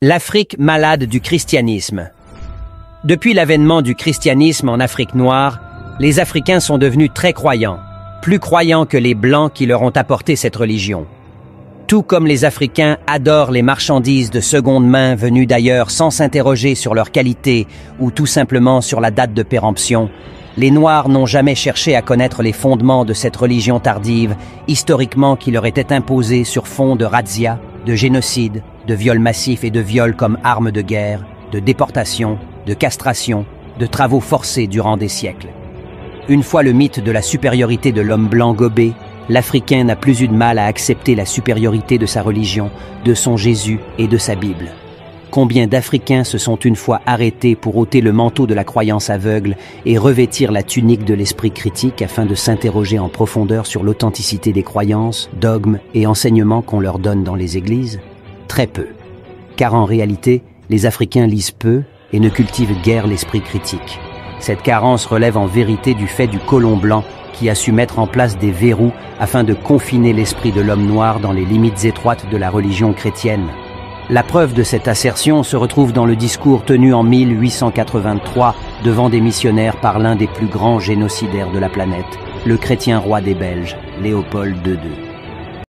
L'Afrique malade du christianisme. Depuis l'avènement du christianisme en Afrique noire, les Africains sont devenus très croyants, plus croyants que les Blancs qui leur ont apporté cette religion. Tout comme les Africains adorent les marchandises de seconde main venues d'ailleurs sans s'interroger sur leur qualité ou tout simplement sur la date de péremption, les Noirs n'ont jamais cherché à connaître les fondements de cette religion tardive, historiquement qui leur était imposée sur fond de razzia, de génocide, de viols massifs et de viols comme armes de guerre, de déportation, de castration, de travaux forcés durant des siècles. Une fois le mythe de la supériorité de l'homme blanc gobé, l'Africain n'a plus eu de mal à accepter la supériorité de sa religion, de son Jésus et de sa Bible. Combien d'Africains se sont une fois arrêtés pour ôter le manteau de la croyance aveugle et revêtir la tunique de l'esprit critique afin de s'interroger en profondeur sur l'authenticité des croyances, dogmes et enseignements qu'on leur donne dans les églises? Très peu. Car en réalité, les Africains lisent peu et ne cultivent guère l'esprit critique. Cette carence relève en vérité du fait du colon blanc qui a su mettre en place des verrous afin de confiner l'esprit de l'homme noir dans les limites étroites de la religion chrétienne. La preuve de cette assertion se retrouve dans le discours tenu en 1883 devant des missionnaires par l'un des plus grands génocidaires de la planète, le chrétien roi des Belges, Léopold II.